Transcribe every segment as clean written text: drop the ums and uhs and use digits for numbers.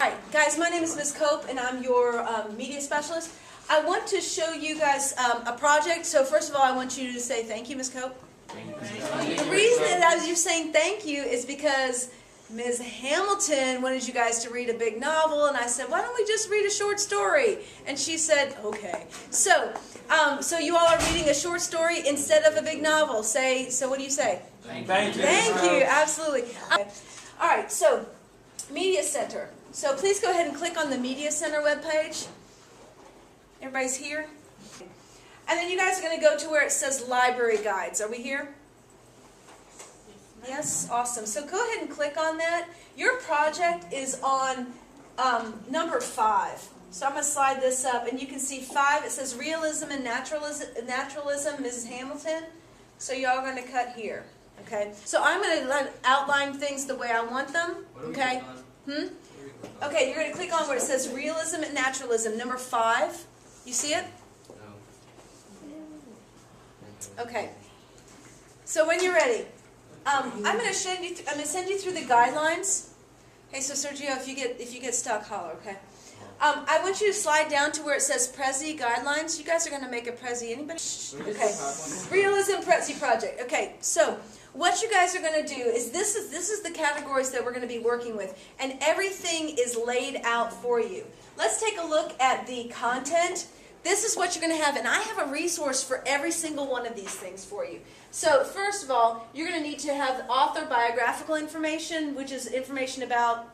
Hi guys, my name is Ms. Cope and I'm your media specialist. I want to show you guys a project. So first of all, I want you to say thank you, Ms. Cope. The reason that I was just saying thank you is because Ms. Hamilton wanted you guys to read a big novel, and I said, why don't we just read a short story? And she said, okay. So you all are reading a short story instead of a big novel. So what do you say? Thank you. Thank you, absolutely. All right, so Media Center. So please go ahead and click on the Media Center webpage. Everybody's here? And then you guys are going to go to where it says Library Guides. Are we here? Yes? Awesome. So go ahead and click on that. Your project is on number 5. So I'm going to slide this up, and you can see 5. It says Realism and Naturalism, Mrs. Hamilton. So y'all are going to cut here. Okay? So I'm going to outline things the way I want them. Okay? Okay, you're going to click on where it says Realism and Naturalism, number 5. You see it? No. Okay. So when you're ready, I'm going to send you through the guidelines. Hey, so Sergio, if you get stuck, holler, okay? I want you to slide down to where it says Prezi guidelines. You guys are going to make a Prezi. Anybody? Okay. Realism Prezi project. Okay. So what you guys are going to do is this is the categories that we're going to be working with, and everything is laid out for you. Let's take a look at the content. This is what you're going to have, and I have a resource for every single one of these things for you. So first of all, you're going to need to have author biographical information, which is information about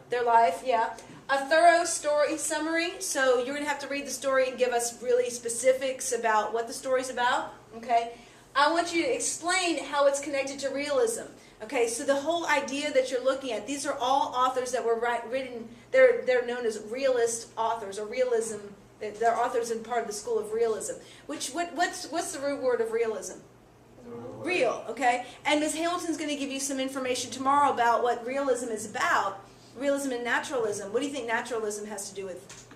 their life, yeah. A thorough story summary, so you're going to have to read the story and give us really specifics about what the story's about, okay. I want you to explain how it's connected to realism. Okay, so the whole idea that you're looking at, these are all authors that were written, they're known as realist authors, or realism. They're authors in part of the school of realism. What's the root word of realism? Real, okay? And Ms. Hamilton's going to give you some information tomorrow about what realism is about. Realism and naturalism. What do you think naturalism has to do with?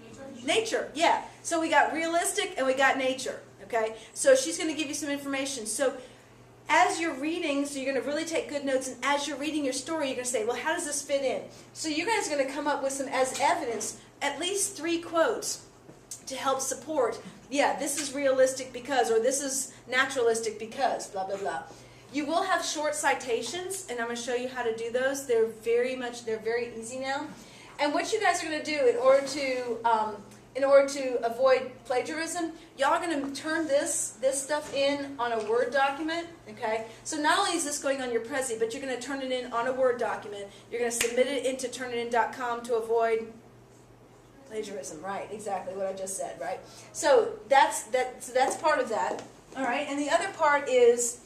Nature, yeah. So we got realistic and we got nature. Okay, so she's going to give you some information. So as you're reading, so you're going to really take good notes, and as you're reading your story, you're going to say, well, how does this fit in? So you guys are going to come up with some, as evidence, at least 3 quotes to help support, yeah, this is realistic because, or this is naturalistic because, blah, blah, blah. You will have short citations, and I'm going to show you how to do those. They're very easy now. And what you guys are going to do in order to avoid plagiarism, y'all are going to turn this stuff in on a Word document, okay? So not only is this going on your Prezi, but you're going to turn it in on a Word document. You're going to submit it into turnitin.com to avoid plagiarism, right? Exactly what I just said, right? So that's part of that, all right? And the other part is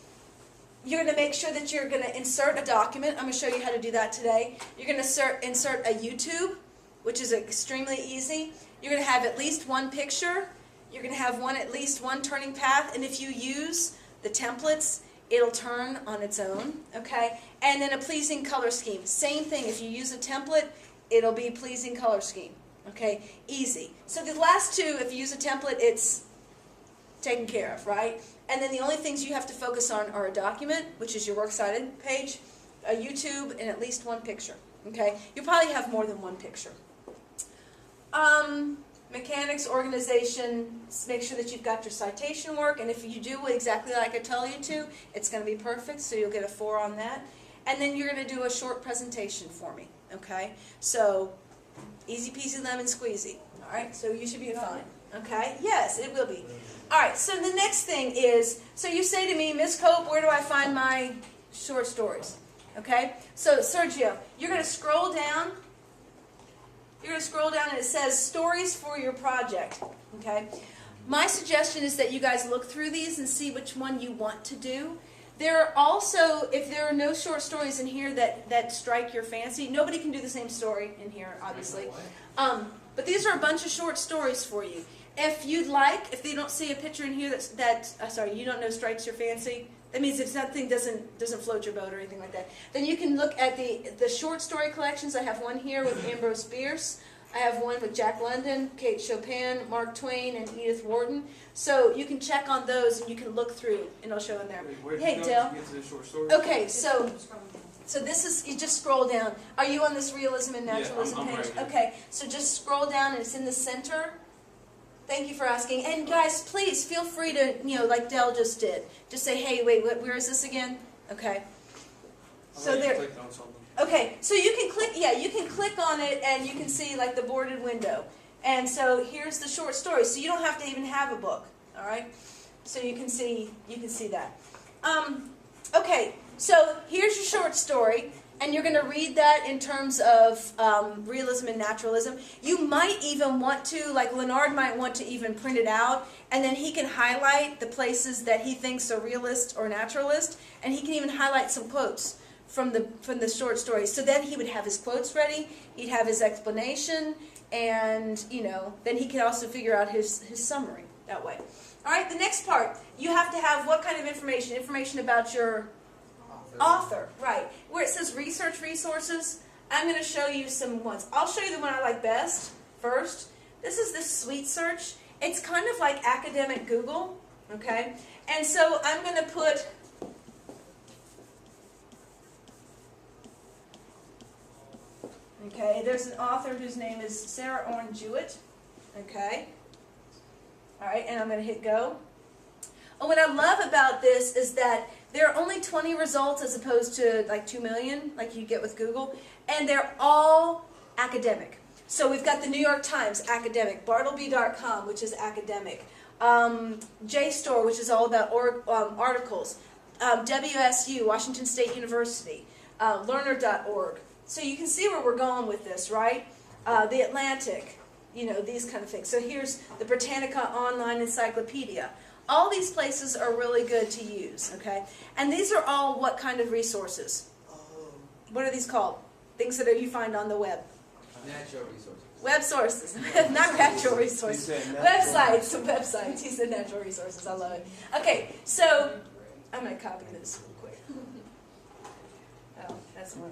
you're going to make sure that you're going to insert a document. I'm going to show you how to do that today. You're going to insert a YouTube, which is extremely easy. You're going to have at least one picture. You're going to have at least one turning path. And if you use the templates, it'll turn on its own. Okay? And then a pleasing color scheme. Same thing. If you use a template, it'll be pleasing color scheme. Okay? Easy. So the last 2, if you use a template, it's taken care of, right? And then the only things you have to focus on are a document, which is your works cited page, a YouTube, and at least one picture. Okay? You'll probably have more than one picture. Mechanics, organization, make sure that you've got your citation work, and if you do exactly like I tell you to, it's going to be perfect, so you'll get a 4 on that. And then you're going to do a short presentation for me, okay? So, easy peasy lemon squeezy, all right? So you should be fine, okay? Yes, it will be. All right, so the next thing is, so you say to me, Ms. Cope, where do I find my short stories, okay? So, Sergio, you're going to scroll down. You're going to scroll down and it says stories for your project, okay? My suggestion is that you guys look through these and see which one you want to do. There are also, if there are no short stories in here that strike your fancy, nobody can do the same story in here, obviously. But these are a bunch of short stories for you. If you'd like, if they don't see a picture in here you don't know strikes your fancy, that means if something doesn't float your boat or anything like that, then you can look at the short story collections. I have one here with Ambrose Bierce. I have one with Jack London, Kate Chopin, Mark Twain, and Edith Wharton. So you can check on those and you can look through, and I'll show them there. Wait, hey, Dale. Get to the short story? Okay, so So this is, you just scroll down. Are you on this Realism and Naturalism I'm page? right here. Okay, so just scroll down and it's in the center. Thank you for asking. And guys, please feel free to, like Dell just did. Just say, hey, wait, where is this again? Okay. So there. Clicked on something. Okay, so you can click, you can click on it and you can see like the boarded window. And so here's the short story. So you don't have to even have a book, all right? So you can see that. Okay, so here's your short story, and you're going to read that in terms of realism and naturalism. You might even want to, like Leonard might want to even print it out, and then he can highlight the places that he thinks are realist or naturalist, and he can even highlight some quotes from the short story. So then he would have his quotes ready, he'd have his explanation, and then he could also figure out his summary that way. All right, the next part, you have to have what kind of information? Information about your author, right. Where it says research resources, I'm going to show you some ones. I'll show you the one I like best first. This is the Sweet Search. It's kind of like academic Google, okay? And so I'm going to put okay, there's an author whose name is Sarah Orne Jewett. Okay. All right, and I'm going to hit go. And what I love about this is that there are only 20 results as opposed to like 2 million, like you get with Google, and they're all academic. So we've got the New York Times, academic, Bartleby.com, which is academic, JSTOR, which is all about articles, WSU, Washington State University, Learner.org. So you can see where we're going with this, right? The Atlantic, these kind of things. So here's the Britannica Online Encyclopedia. All these places are really good to use, okay? And these are all what kind of resources? What are these called? Things that you find on the web. Natural resources. Web sources, not natural resources. Websites. He said natural resources. I love it. Okay, so I'm going to copy this real quick. Oh, that's one.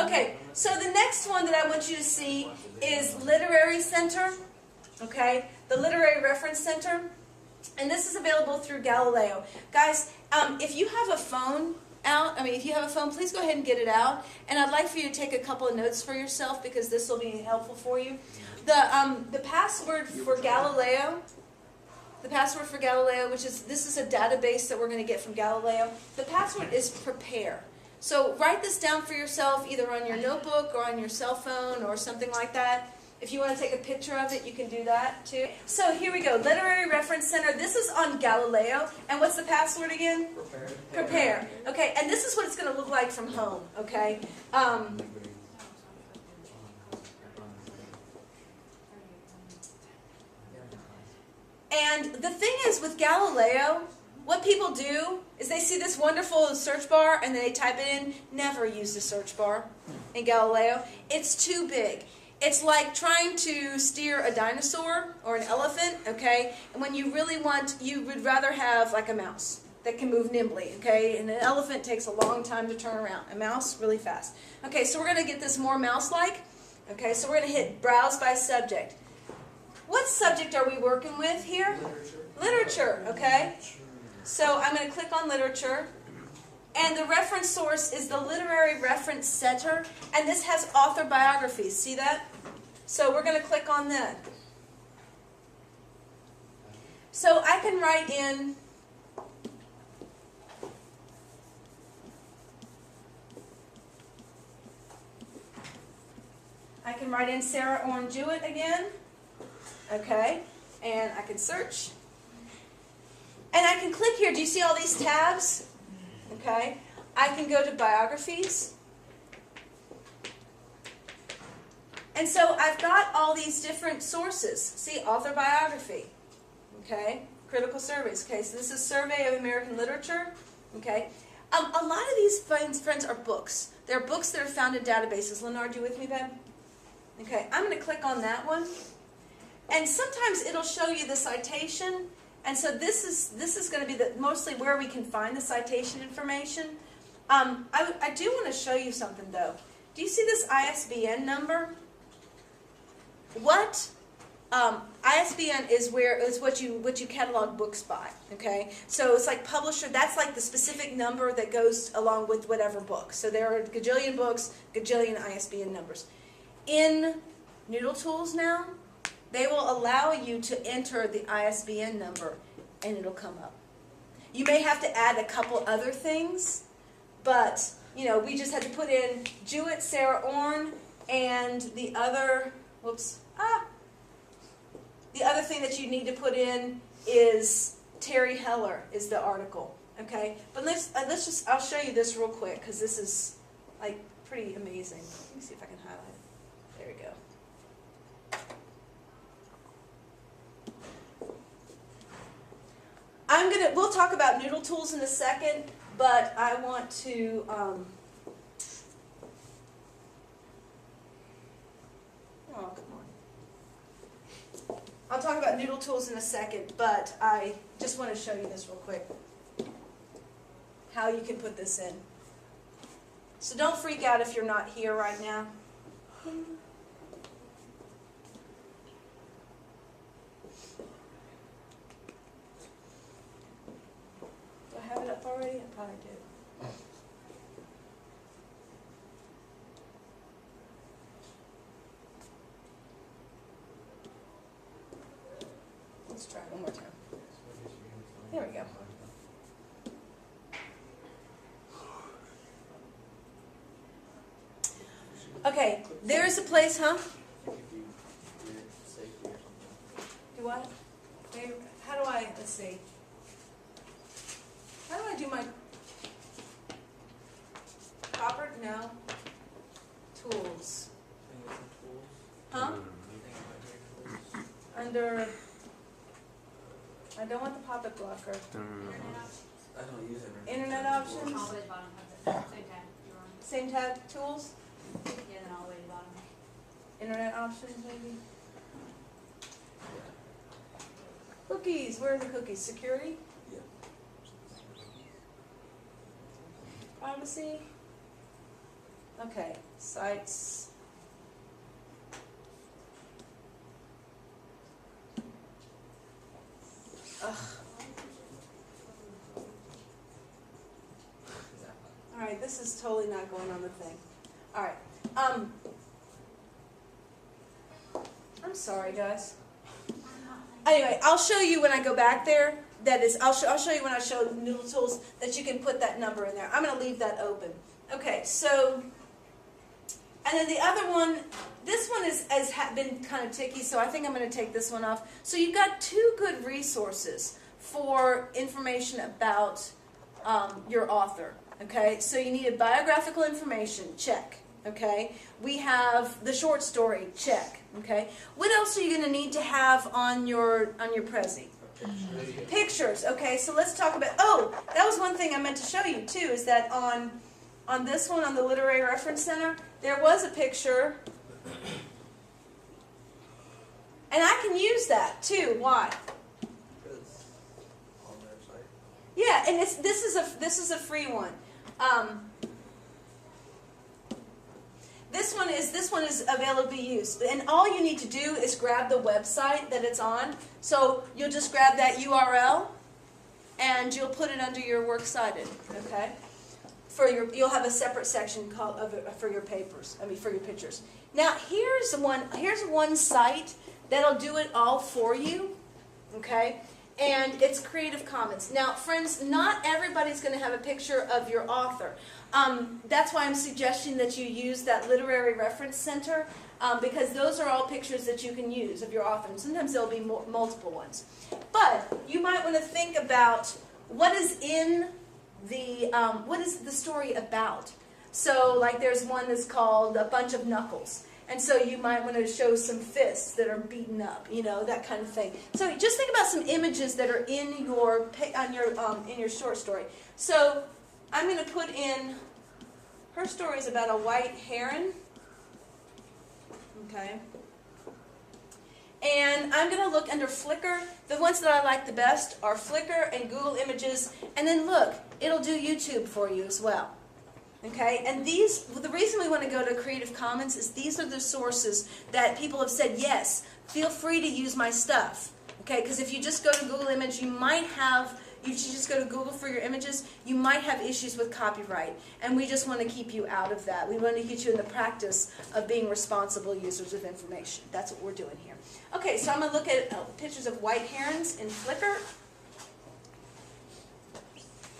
Okay, so the next one that I want you to see is Literary Center. Okay, the Literary Reference Center. And this is available through Galileo. Guys, if you have a phone out, if you have a phone, please go ahead and get it out. And I'd like for you to take a couple of notes for yourself because this will be helpful for you. The password for Galileo, which is, this is a database that we're going to get from Galileo. The password is prepare. So write this down for yourself either on your notebook or on your cell phone or something like that. If you want to take a picture of it, you can do that too. So here we go, Literary Reference Center. This is on Galileo. And what's the password again? Prepare. Okay, and this is what it's going to look like from home, okay? And the thing is with Galileo, what people do is they see this wonderful search bar and then they type it in. Never use the search bar in Galileo. It's too big. It's like trying to steer a dinosaur or an elephant, okay? And when you really want, you would rather have like a mouse that can move nimbly, okay? And an elephant takes a long time to turn around. A mouse, really fast. Okay, so we're going to get this more mouse-like. Okay, so we're going to hit Browse by Subject. What subject are we working with here? Literature, okay? So I'm going to click on Literature. And the reference source is the Literary Reference Center, and this has author biographies. See that? So we're going to click on that. So I can write in Sarah Orne Jewett again. Okay, and I can search. And I can click here. Do you see all these tabs? Okay, I can go to biographies. And so I've got all these different sources. See, author biography. Okay, critical surveys. Okay, so this is Survey of American Literature. Okay, a lot of these friends are books. They're books that are found in databases. Leonard, you with me, babe? Okay, I'm going to click on that one. And sometimes it'll show you the citation. And so this is going to be mostly where we can find the citation information. I do want to show you something, though. Do you see this ISBN number? What ISBN is what you catalog books by. Okay, so it's like publisher. That's like the specific number that goes along with whatever book. So there are a gajillion books, gajillion ISBN numbers. In Noodle Tools now, they will allow you to enter the ISBN number, and it'll come up. You may have to add a couple other things, but we just had to put in Jewett, Sarah Orn, and the other. The other thing that you need to put in is Terry Heller is the article. Okay, but I'll show you this real quick because this is like pretty amazing. Let me see if I can highlight it. There we go. We'll talk about Noodle Tools in a second, but I want to. Oh, come on. I'll talk about Noodle Tools in a second, but I just want to show you this real quick. How you can put this in. So don't freak out if you're not here right now. Do I have it up already? I probably do. Let's try it one more time. There we go. Okay, there is a place, huh? Do what? How do I, let's see. How do I do my copper? No. Tools. Huh? Under, I don't want the pop-up blocker. I don't use it. Internet options? All the way to the bottom of it. Same tab. You're on. Same tab, tools? Yeah, then all the way to the bottom. Internet options, maybe? Cookies, where are the cookies? Security? Yeah. Privacy? Okay, sites. Ugh. Alright, this is totally not going on the thing. Alright. I'm sorry, guys. Anyway, I'll show you when I go back there. That is, I'll show you when I show Noodle Tools that you can put that number in there. I'm going to leave that open. Okay, so, and then the other one, this one has been kind of ticky, so I think I'm going to take this one off. So you've got two good resources for information about your author. Okay, so you needed biographical information, check. Okay, we have the short story, check. Okay, what else are you going to need to have on your Prezi? Pictures. Okay, so let's talk about. Oh, that was one thing I meant to show you too. Is that on this one on the Literary Reference Center, there was a picture, and I can use that too. Why? Because on their site. Yeah, and this is a free one. This one is available to be used, and all you need to do is grab the website that it's on. So you'll just grab that URL, and you'll put it under your works cited. Okay, you'll have a separate section called for your papers. For your pictures. Now here's one site that'll do it all for you. Okay. And it's Creative Commons. Now, friends, not everybody's going to have a picture of your author. That's why I'm suggesting that you use that Literary Reference Center, because those are all pictures that you can use of your author. And sometimes there'll be multiple ones. But you might want to think about what is in what is the story about. So, like, there's one that's called A Bunch of Knuckles. And so you might want to show some fists that are beaten up, that kind of thing. So just think about some images that are in your short story. So I'm going to put in, her story is about a white heron. Okay. And I'm going to look under Flickr. The ones that I like the best are Flickr and Google Images. And then look, it'll do YouTube for you as well. Okay, and the reason we want to go to Creative Commons is these are the sources that people have said, yes, feel free to use my stuff. Okay, because if you just go to Google Image, you should just go to Google for your images, you might have issues with copyright. And we just want to keep you out of that. We want to get you in the practice of being responsible users of information. That's what we're doing here. Okay, so I'm going to look at pictures of white herons in Flickr.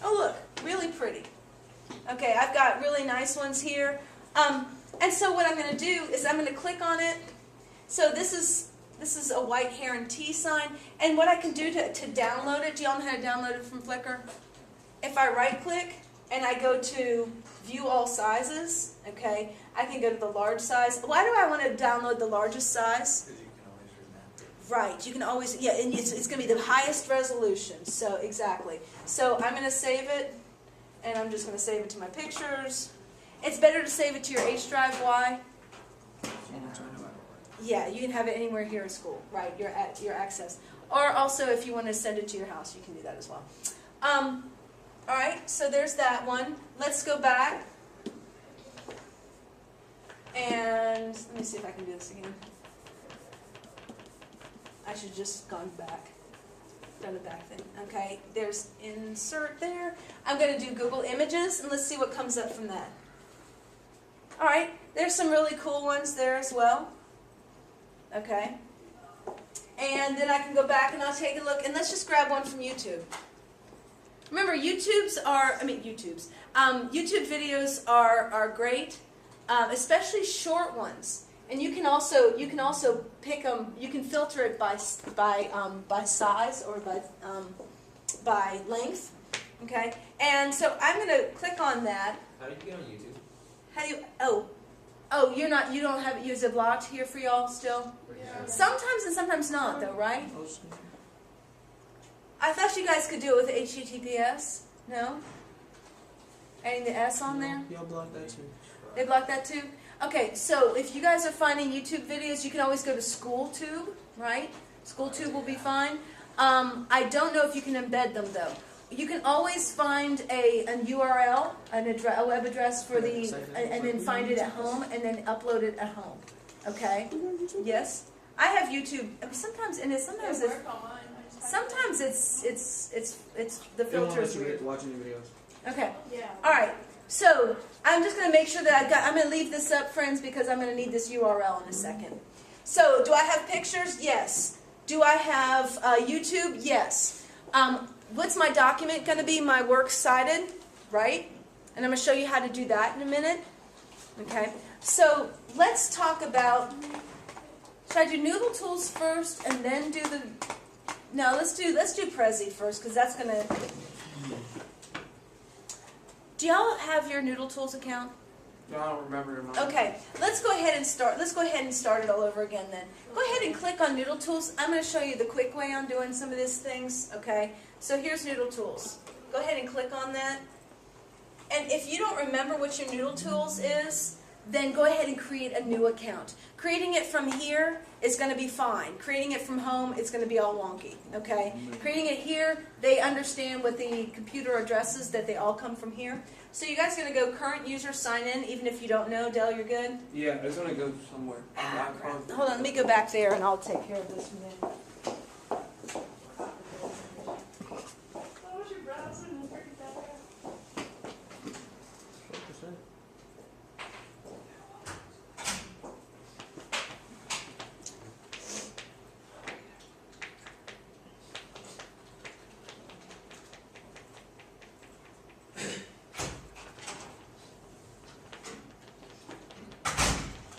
Oh look, really pretty. Okay, I've got really nice ones here. And so what I'm going to do is I'm going to click on it. So this is a white heron T sign. And what I can do to download it, do y'all know how to download it from Flickr? If I right click and I go to view all sizes, okay, I can go to the large size. Why do I want to download the largest size? Because you can always remap it. Right, you can always, yeah, and it's going to be the highest resolution, so exactly. So I'm going to save it, and I'm just going to save it to my pictures. It's better to save it to your H drive, why? Yeah, you can have it anywhere here in school, right, your access. Or also if you want to send it to your house, you can do that as well. All right, so there's that one. Let's go back. And let me see if I can do this again. I should have just gone back. Done the back thing. Okay, there's insert there. I'm going to do Google Images, and let's see what comes up from that. All right, there's some really cool ones there as well. Okay. And then I can go back and I'll take a look, and let's just grab one from YouTube. Remember, YouTube videos are great, especially short ones. And you can also pick them. You can filter it by size or by length. Okay. And so I'm going to click on that. How do you get on YouTube? How do you? You don't have it. Use it blocked here for y'all still. Yeah. Sometimes and sometimes not, though, right? I thought you guys could do it with HTTPS. No? Adding the S on there? Y'all block that too. They block that too? Okay, so if you guys are finding YouTube videos, you can always go to SchoolTube, right? SchoolTube will be fine. I don't know if you can embed them, though. You can always find a URL, a web address for the, and then find it at home, and then upload it at home. Okay? Yes? I have YouTube. Sometimes it's the filter is weird. Watching your videos. Okay. Yeah. All right. So I'm just going to make sure that I'm going to leave this up, friends, because I'm going to need this URL in a second. So do I have pictures? Yes. Do I have YouTube? Yes. What's my document going to be? My works cited, right? And I'm going to show you how to do that in a minute. Okay. So let's talk about. Should I do Noodle Tools first and then do the? No, let's do Prezi first because that's going to. Do y'all have your Noodle Tools account? No, I don't remember. Okay, let's go ahead and start. Let's go ahead and start it all over again then. Go ahead and click on Noodle Tools. I'm going to show you the quick way on doing some of these things. Okay, so here's Noodle Tools. Go ahead and click on that. And if you don't remember what your Noodle Tools is, then go ahead and create a new account. Creating it from here is going to be fine. Creating it from home, it's going to be all wonky. Okay? Creating it here, they understand with the computer addresses that they all come from here. So you guys are going to go current user sign in, even if you don't know. Del, you're good? Yeah, it's gonna go somewhere. Hold on, let me go back there and I'll take care of this from there.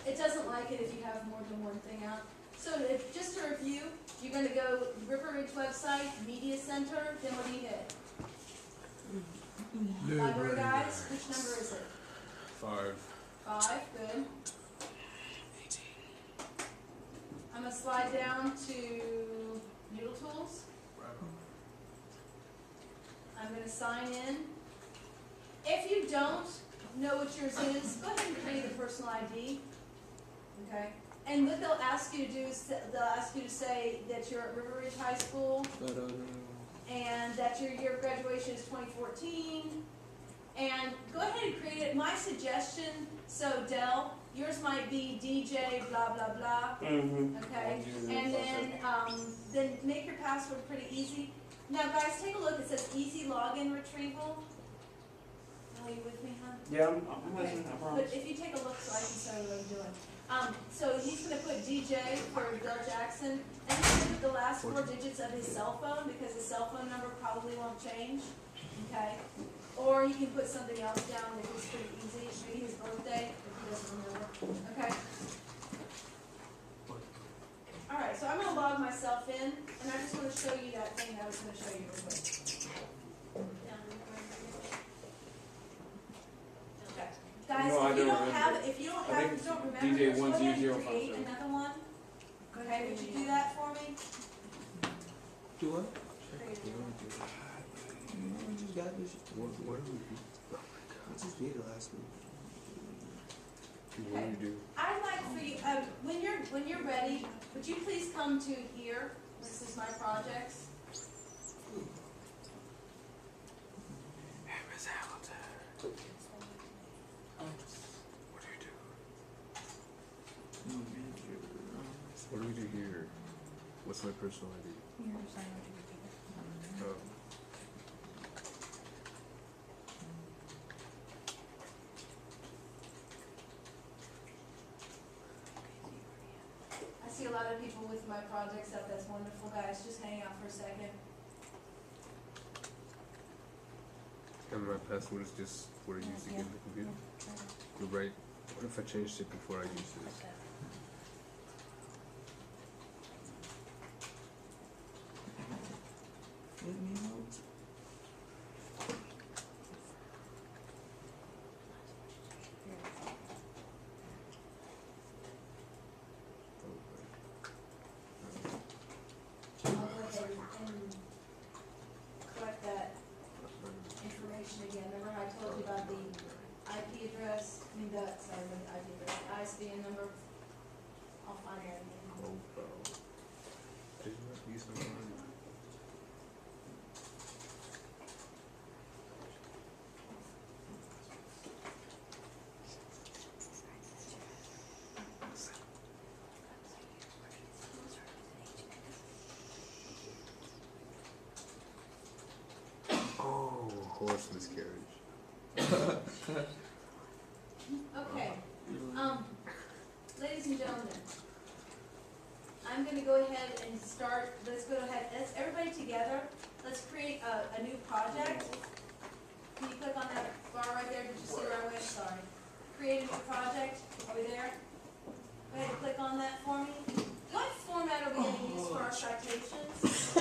It doesn't like it if you have more than one thing out. So just to review, you're going to go River Ridge website, Media Center, then what do you hit? Library guys, which number is it? 5. 5, good. I'm going to slide down to Noodle Tools. I'm going to sign in. If you don't know what yours is, go ahead and create a personal ID. Okay? And what they'll ask you to do is they'll ask you to say that you're at River Ridge High School and that your year of graduation is 2014. And go ahead and create it. My suggestion, so Del, yours might be DJ blah blah blah. Mm-hmm. Okay, and then make your password pretty easy. Now, guys, take a look. It says easy login retrieval. Are you with me, huh? Yeah, I'm listening, I But promise. if you take a look, so I can show you what I'm doing. So he's going to put DJ for Bill Jackson, and he's going to put the last 4 digits of his cell phone because his cell phone number probably won't change. Okay, or you can put something else down that is pretty easy. Maybe his birthday if he doesn't remember. Okay. All right, so I'm going to log myself in, and I just want to show you that thing I was going to show you real quick. Okay. Guys, No, I if you don't don't remember. have, if you don't I have, think it's don't remember, DJ just go ahead and 10057. create another one. Okay, would you do that for me? Do what? Create a new one. I just got this. What do we do? I just did it last week. What do you do? I'd like for you, when you're ready, would you please come to here? This is my projects. Miss Hamilton. What do you do? What do we do here? What's my personal ID? Oh. I see a lot of people with my projects up. That's wonderful, guys. Just hang out for a second. And my password is just what I use to get in the computer. You're right. What if I changed it before I used this? Let me know. I'll go ahead and collect that information again. Remember I told you about the IP address, the IP address, ISBN number. I'll find it again. Oh, bro. Did you not use my mind? Oh, horse miscarriage. Okay, ladies and gentlemen, I'm gonna go ahead and start, let's go ahead, let's, everybody together, let's create a new project. Can you click on that bar right there? Did you see where I went? Sorry. Create a new project, are we there? Go ahead and click on that for me. What format are we gonna use for our citations?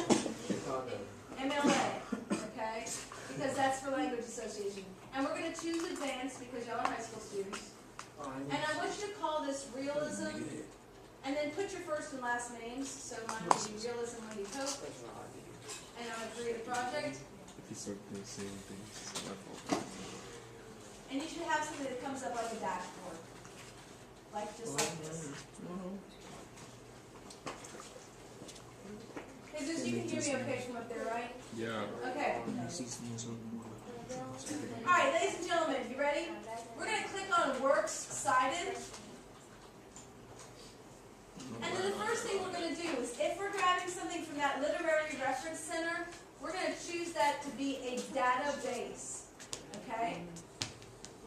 MLA, okay? Because that's for language association. And we're gonna choose advanced because y'all are high school students. And I want you to call this Realism, and then put your first and last names. So mine will be Realism Lady Pope, and I'm gonna create a project. If you start doing the same things, it's my fault. And you should have something that comes up like a dashboard. Like, just like this. Jesus, you can hear me okay from up there, right? Yeah. Okay. Alright, ladies and gentlemen, you ready? We're going to click on Works Cited. And then the first thing we're going to do is, if we're grabbing something from that Literary Reference Center, we're going to choose that to be a database. Okay?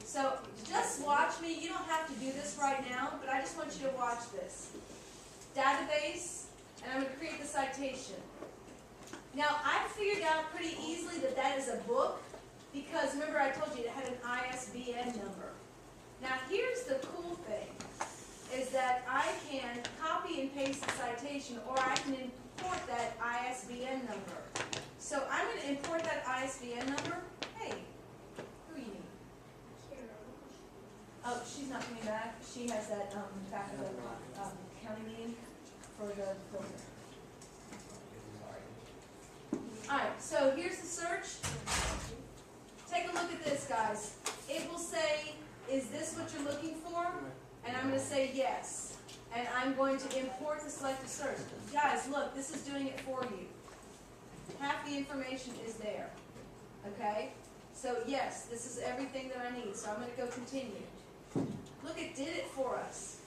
So, just watch me. You don't have to do this right now, but I just want you to watch this. Database, and I'm going to create the citation. Now, I figured out pretty easily that that is a book, because remember I told you it had an ISBN number. Now, here's the cool thing, is that I can copy and paste the citation, or I can import that ISBN number. So I'm going to import that ISBN number. Hey, who you need? Oh, she's not coming back. She has that back of the county meeting for the filter. Alright, so here's the search. Take a look at this, guys. It will say, is this what you're looking for? And I'm going to say yes. And I'm going to import the selected search. Guys, look, this is doing it for you. Half the information is there. Okay? So yes, this is everything that I need. So I'm going to go continue. look, it did it for us.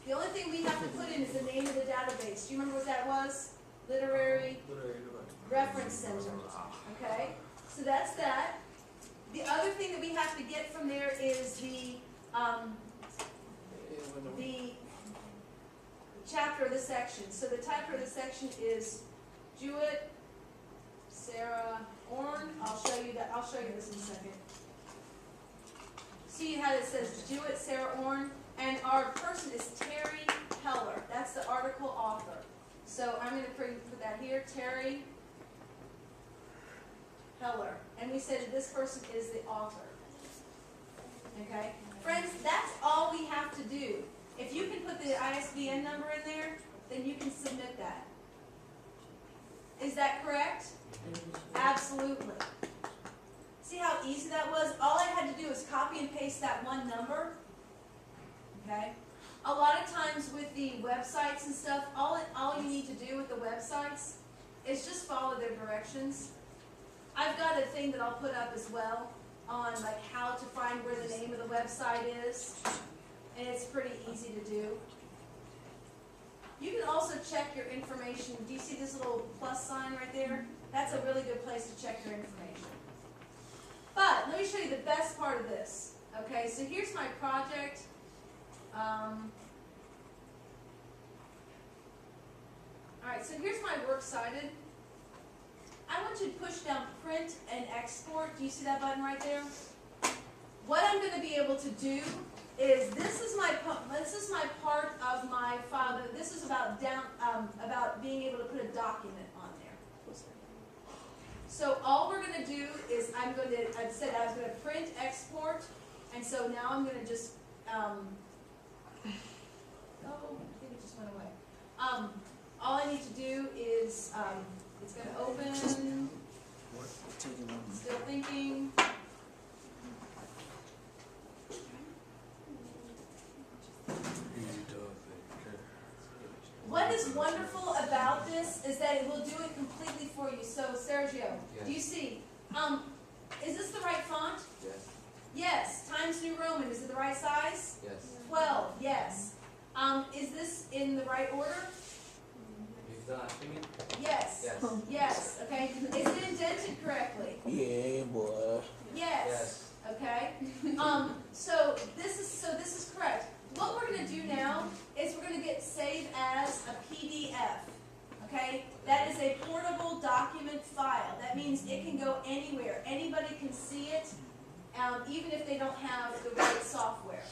The only thing we have to put in is the name of the database. Do you remember what that was? Literary Reference Center. Okay? So that's that. The other thing that we have to get from there is the chapter of the section. So the chapter of the section is Jewett, Sarah, Orn. I'll show you that. I'll show you this in a second. See how it says Jewett, Sarah, Orn, and our person is Terry Heller. That's the article author. So I'm going to put that here, Terry Heller. And we said that this person is the author. Okay? Friends, that's all we have to do. If you can put the ISBN number in there, then you can submit that. Is that correct? Absolutely. See how easy that was? All I had to do was copy and paste that one number. Okay? A lot of times with the websites and stuff, all you need to do with the websites is just follow their directions. I've got a thing that I'll put up as well on like how to find where the name of the website is, and it's pretty easy to do. You can also check your information. Do you see this little plus sign right there? That's a really good place to check your information. But let me show you the best part of this. Okay, so here's my project. Alright, so here's my works cited. I want you to push down print and export. Do you see that button right there? What I'm going to be able to do is this is my part of my file. This is about being able to put a document on there. So all we're going to do is I said I was going to print, export, and so now I'm going to just oh, I think it just went away. All I need to do is it's going to open. Still thinking. What is wonderful about this is that it will do it completely for you. So, Sergio, Yes. do you see? Is this the right font? Yes. Yes. Times New Roman. Is it the right size? Yes. 12. Yes. Is this in the right order? You've done it, you mean? Yes. Yes. Yes. Okay. Is it indented correctly? Yeah, boy. Yes. Yes. Okay. So this is correct. What we're going to do now is we're going to get saved as a PDF. Okay? That is a portable document file. That means it can go anywhere. Anybody can see it, even if they don't have the right software.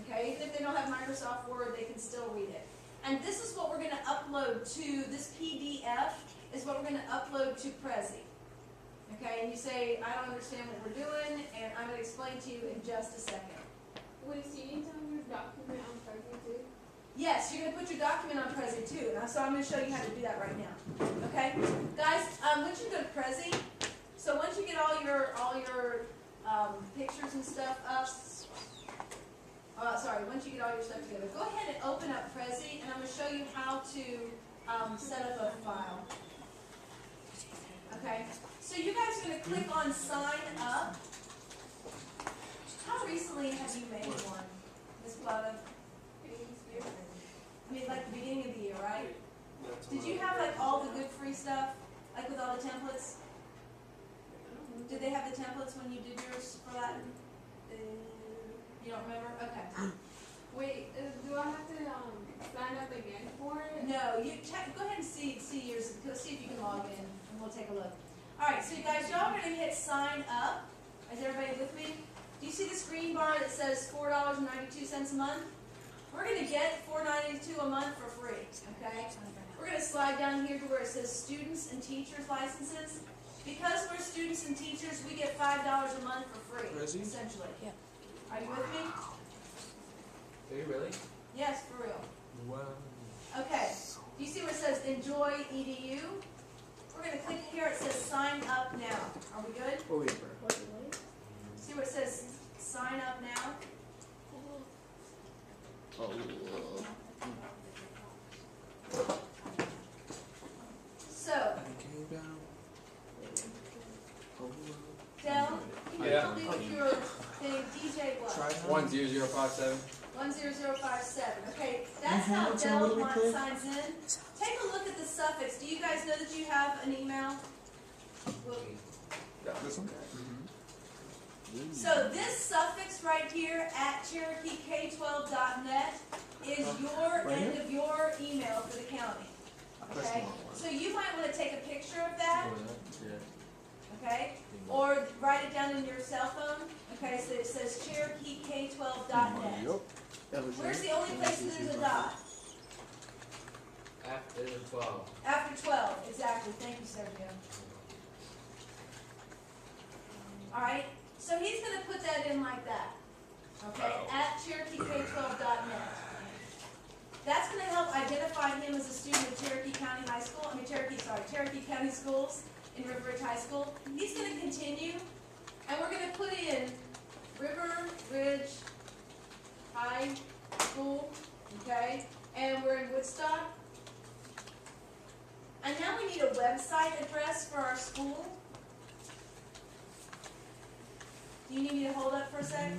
Okay? Even if they don't have Microsoft Word, they can still read it. And this is what we're going to upload to, this PDF is what we're going to upload to Prezi. Okay? And you say, I don't understand what we're doing, and I'm going to explain to you in just a second. Wait, so you need to have your document on Prezi too? Yes, you're going to put your document on Prezi too. And so I'm going to show you how to do that right now. Okay? Guys, once you go to Prezi, so once you get all your pictures and stuff up, once you get all your stuff together, go ahead and open up Prezi, and I'm going to show you how to set up a file. Okay? So you guys are going to click on Sign Up. How recently have you made one, Ms. Plata? I mean, like the beginning of the year, right? Did you have like all the good free stuff, like with all the templates? Did they have the templates when you did yours for that? You don't remember? Okay. Wait, do I have to sign up again for it? No, you check. Go ahead and see yours. Go see if you can log in, and we'll take a look. All right, so you guys, y'all are gonna hit sign up. Is everybody with me? Do you see this green bar that says $4.92 a month? We're going to get $4.92 a month for free, okay? We're going to slide down here to where it says students and teachers licenses. Because we're students and teachers, we get $5 a month for free, Prezi? essentially. Yeah. Are you with me? Do you really? Yes, for real. Wow. Okay. Do you see where it says Enjoy EDU? We're going to click here. It says Sign Up Now. Are we good? Oh, yeah. See where it says Sign Up Now? So, Del, can you Yeah. help me with your thing, DJ what? 10057. 10057. Okay, that's how Del signs in. Take a look at the suffix. Do you guys know that you have an email? Well, Yeah, this one? so this suffix right here at CherokeeK12.net is your end of your email for the county. Okay? So you might want to take a picture of that. Okay? Or write it down in your cell phone. Okay, so it says CherokeeK12.net. Where's the only place that there's a dot? After 12. After 12, exactly. Thank you, Sergio. Alright, so he's going to put that in like that. Okay, at CherokeeK12.net. That's going to help identify him as a student of Cherokee County High School. Cherokee County Schools in River Ridge High School. He's going to continue, and we're going to put in River Ridge High School, okay? And we're in Woodstock. And now we need a website address for our school. Do you need me to hold up for a sec?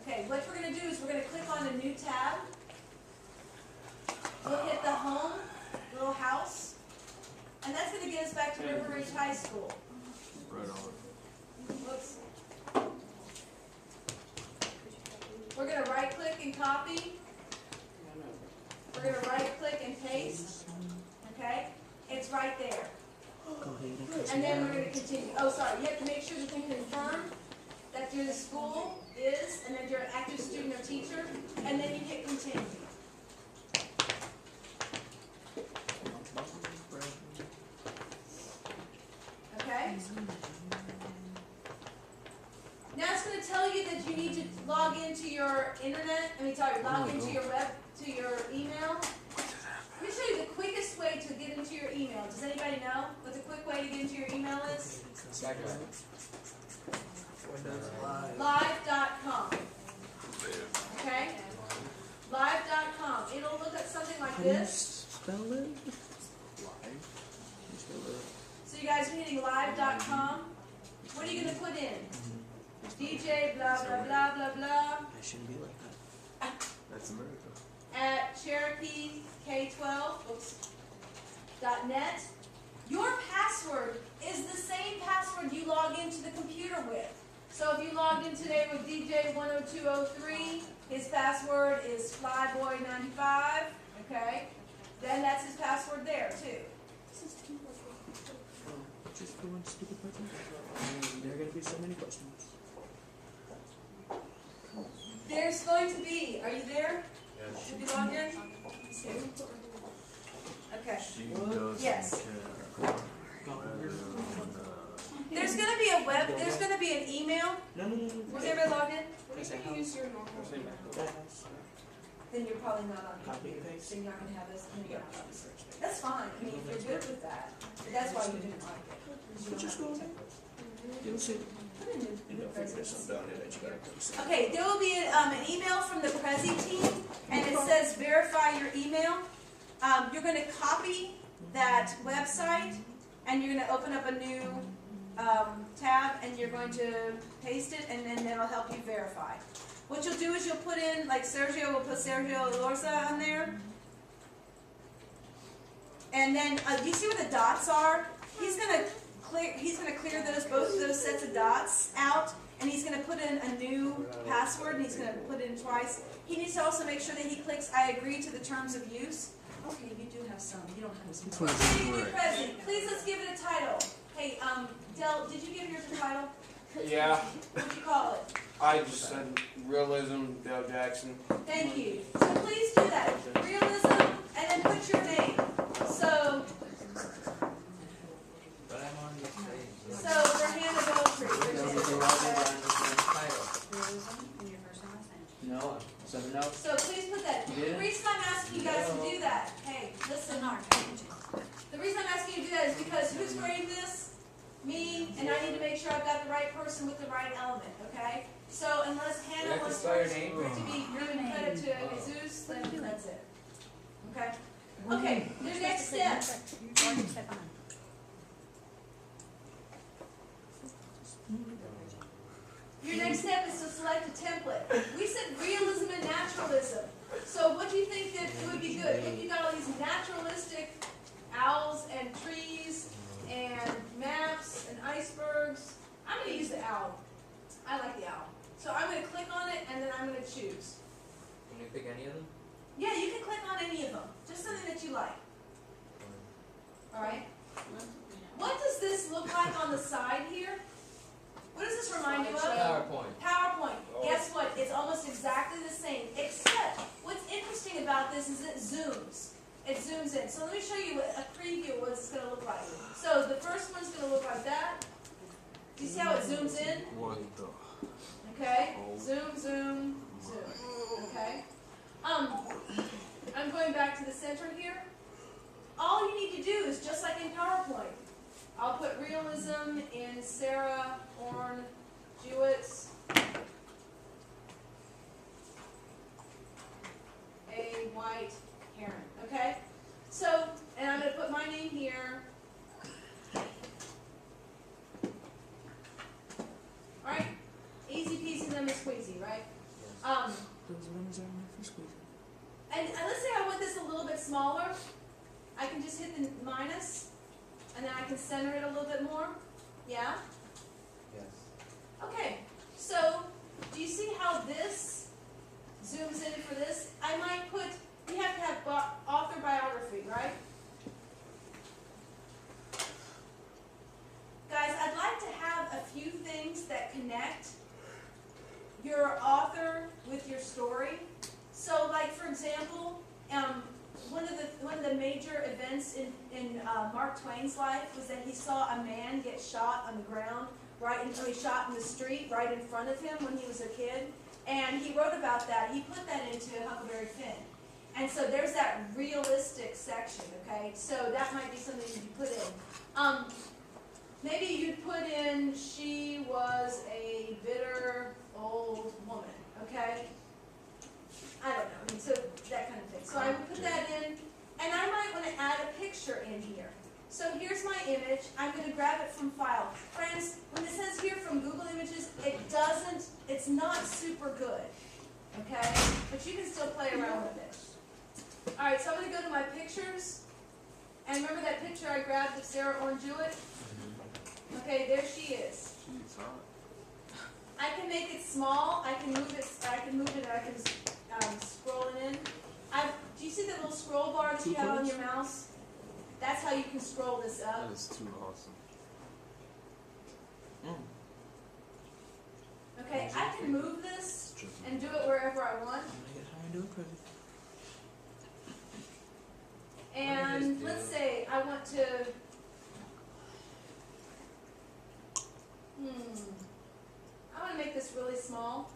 Okay, what we're going to do is we're going to click on a new tab. We'll hit the home, little house, and that's going to get us back to River Ridge High School. Right on. Whoops. We're going to right click and copy. We're going to right click and paste. Okay? It's right there. And then we're going to continue. Oh, sorry. You have to make sure that you confirm that your school is, and that you're an active student or teacher, and then you hit continue. Okay? Now it's going to tell you that you need to log into your internet. Log into your to your email. Let me show you the quickest way to get into your email. Does anybody know what the quick way to get into your email is? Live.com. Okay? Live.com. It'll look at something like this. Spell it? So you guys are hitting live.com. What are you going to put in? DJ blah blah blah blah blah I shouldn't be like that. That's America. at CherokeeK12.net. Your password is the same password you log into the computer with. So if you logged in today with DJ10203, his password is Flyboy95, okay? Then that's his password there too. Just for one stupid question. There are going to be so many questions. There's going to be, are you there? Should be logged in? Okay. She does. Yes. Care. There's going to be there's going to be an email. No. Was everybody logged in? What if you use your normal email? Then you're probably not on Copy and computer. paste. So you're not going to have this. That's fine. I mean, if you're good with that. But that's why you didn't like it. 'Cause you don't Just have go the in. template. You'll see. Put in the You'll figure Prezi. something out that you got to post. Okay, there will be an email from the Prezi team, and it says verify your email. You're going to copy that website, and you're going to open up a new tab, and you're going to paste it, and then that'll help you verify. What you'll do is you'll put in, like Sergio will put Sergio Lorza on there. And then, you see where the dots are? He's going to clear both of those sets of dots out, and he's going to put in a new password, and he's going to put it in twice. He needs to also make sure that he clicks I agree to the terms of use. Okay, you do have some. You don't have some. Prezi, please let's give it a title. Hey, Del, did you give yours a title? Yeah, What'd you call it? I just said Realism, Dale Jackson. Thank you. So please do that. Realism, and then put your name. So But I'm on the stage. for Hannah Beltry. Title. Realism in your first and last name. No, something else. So please put that. You The did it? reason I'm asking you guys to do that, hey, listen. The reason I'm asking you to do that is because who's grading this? Me, and I need to make sure I've got the right person with the right element, okay? So unless You Hannah have to wants spell your first name. for it to be giving credit to Jesus, then that's it. Okay? Okay, your next step. Your next step is to select a template. going to use the owl. I like the owl. So I'm going to click on it, and then I'm going to choose. Can you pick any of them? Yeah, you can click on any of them. Just something that you like. All right? What does this look like on the side here? What does this remind you of? PowerPoint. PowerPoint. Guess what? It's almost exactly the same, except what's interesting about this is it zooms. It zooms in. So let me show you a preview of what it's going to look like. So the first one's going to look like that. Do you see how it zooms in? What the? Okay. Zoom, zoom, zoom. Okay. I'm going back to the center here. All you need to do is just like in PowerPoint. I'll put Realism in Sarah Orne Jewett's a white heron. Okay? So, and I'm going to put my name here. Alright? Easy peasy lemon squeezy, right? Those lemons are enough for squeezing. And let's say I want this a little bit smaller. I can just hit the minus, and then I can center it a little bit more. Yeah? Yes. Okay, so do you see how this zooms in for this? I might put, we have to have author biography, right? Guys, I'd like to have a few things that connect your author with your story. So, like for example, one of the major events in Mark Twain's life was that he saw a man get shot on the ground, he shot in the street right in front of him when he was a kid, and he wrote about that. He put that into Huckleberry Finn, and so there's that realistic section. Okay, so that might be something you put in. Maybe you'd put in she was a bitter old woman. Okay. I don't know, I mean, so that kind of thing. So I would put that in, and I might want to add a picture in here. So here's my image. I'm going to grab it from File. Friends, when it says here from Google Images, it's not super good, okay? But you can still play around with it. All right, so I'm going to go to my pictures, and remember that picture I grabbed of Sarah Orne Jewett? Okay, there she is. She's hot. I can make it small. I can move it. I can scroll it in. Do you see the little scroll bar that you have on your mouse? That's how you can scroll this up. That is too awesome. Okay, I can move this and do it wherever I want. I'm gonna get high and do it, Prezi. And let's say I want to. I want to make this really small.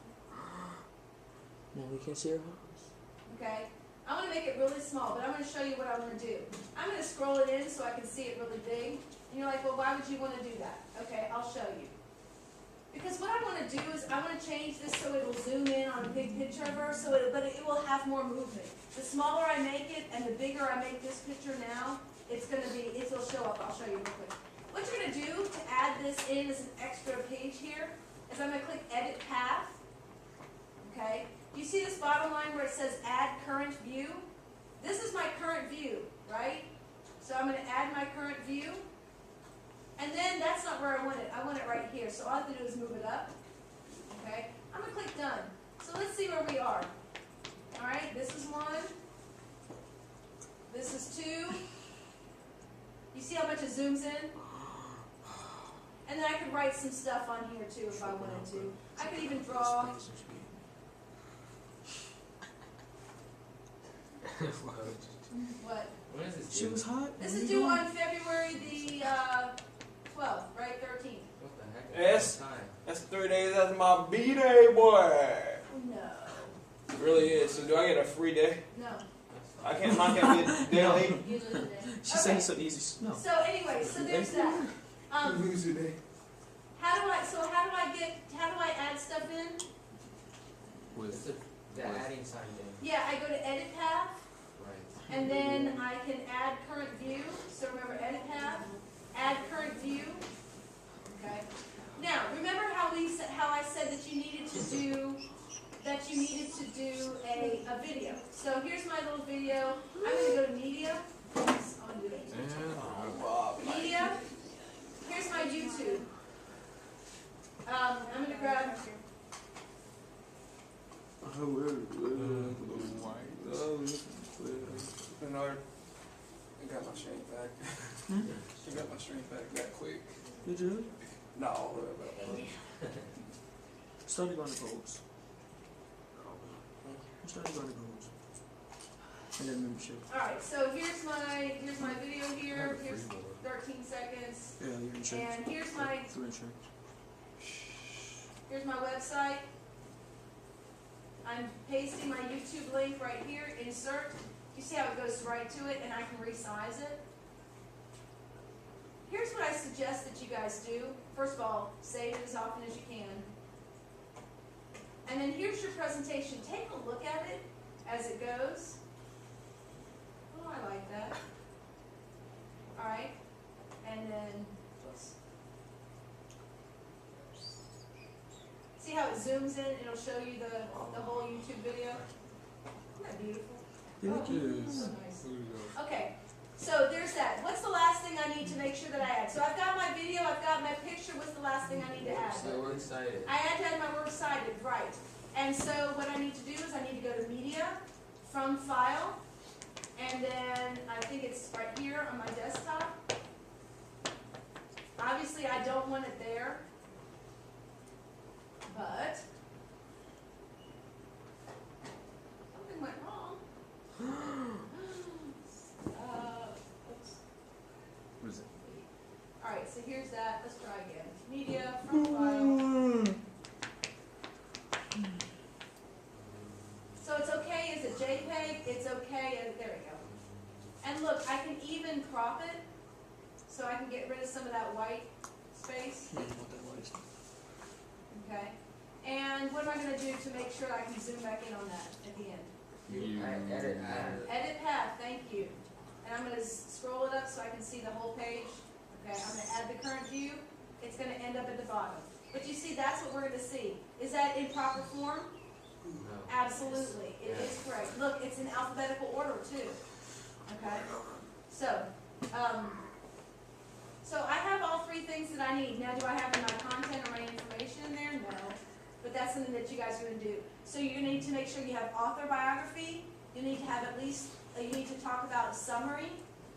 Now we can see her house. Okay, I want to make it really small, but I'm going to show you what I want to do. I'm going to scroll it in so I can see it really big. And you're like, well, why would you want to do that? Okay, I'll show you. Because what I want to do is I want to change this so it will zoom in on a big picture of her, but it will have more movement. The smaller I make it and the bigger I make this picture now, it'll show up. I'll show you real quick. What you're going to do to add this in as an extra page here is I'm going to click Edit Path. Okay. You see this bottom line where it says Add Current View? This is my current view, right? So I'm going to add my current view. And then that's not where I want it. I want it right here. So all I have to do is move it up. Okay. I'm going to click Done. So let's see where we are. All right. This is 1. This is 2. You see how much it zooms in? And then I could write some stuff on here too if I wanted to. I could even draw. What? When is this She due? was hot. This is due on February the 12th, right? 13th. What the heck? Yes. What time? That's 3 days after my B-Day, boy. No. It really is. So do I get a free day? No. I can't, mine can't be a day late. You lose it. She said it's so easy. No. So anyway, so there's that. Lose a day. How do I add stuff in? It's the adding sign thing. Yeah, I go to Edit Path, Right. and then I can add current view. So remember Edit Path, add current view. Okay. Now remember how I said that you needed to do a video. So here's my little video. I'm going to go to Media. Oops, I'm gonna do it. Media. Here's my YouTube. hard. I got my strength back. I got my strength back that quick. Did you? No, all the way back. Started going to goals. Started going to goals. And then membership. All right, so here's my video here. Here's 13 seconds. Yeah, you're in church. And here's my Through in church. website. I'm pasting my YouTube link right here. Insert. You see how it goes right to it, and I can resize it. Here's what I suggest that you guys do. First of all, save it as often as you can. And then here's your presentation. Take a look at it as it goes. Oh, I like that. All right. And then, see how it zooms in? It'll show you the whole YouTube video. Isn't that beautiful? Thank you. So nice. Okay, so there's that. What's the last thing I need to make sure that I add? So I've got my video, I've got my picture. What's the last thing I need to add? So we're excited. I had to add my works cited, right. And so what I need to do is I need to go to Media, from File, and then I think it's right here on my desktop. Obviously I don't want it there, but something went wrong. Oops. What is it? Alright, so here's that. Let's try again. Media, from File. So it's okay as a JPEG, it's okay as, there we go. And look, I can even crop it, so I can get rid of some of that white space, Yeah, what that was. okay? And what am I gonna do to make sure I can zoom back in on that at the end? Edit. Edit path, thank you. And I'm gonna scroll it up so I can see the whole page. Okay, I'm gonna add the current view, it's gonna end up at the bottom. But you see, that's what we're gonna see. Is that in proper form? No. Absolutely, it is correct. Look, it's in alphabetical order too. Okay, so I have all three things that I need. Now, do I have my content or my information in there? No, but that's something that you guys are going to do. So you're going to need to make sure you have author biography. You need to have at least, you need to talk about a summary.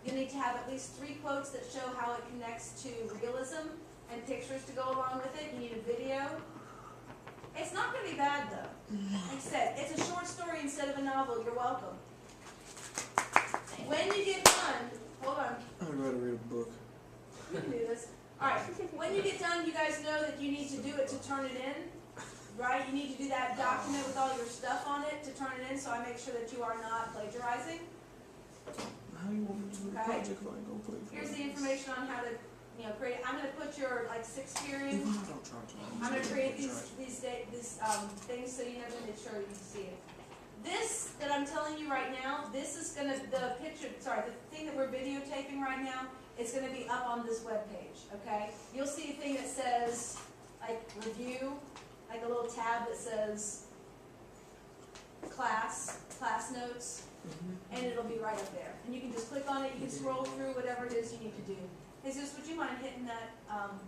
You need to have at least 3 quotes that show how it connects to realism and pictures to go along with it. You need a video. It's not going to be bad though. Like I said, it's a short story instead of a novel. You're welcome. When you get done, hold on, I'd rather read a book. you can do this. Alright, when you get done, you guys know that you need to do it to turn it in, right? You need to do that document with all your stuff on it to turn it in, so I make sure that you are not plagiarizing. How you want me to do the Okay. project if I ain't gonna put it? Here's the information on how to, create. I'm going to put your like 6 period. Even if I don't charge you. I'm going to create these things so you know when it's sure you can see it. This that I'm telling you right now, this is going to, the thing that we're videotaping right now, is going to be up on this web page, okay? You'll see a thing that says, like, review, like a little tab that says class notes, and it'll be right up there. And you can just click on it, you can scroll through whatever it is you need to do. Jesus, would you mind hitting that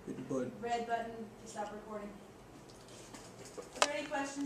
Hit the button. red button to stop recording? Are there any questions?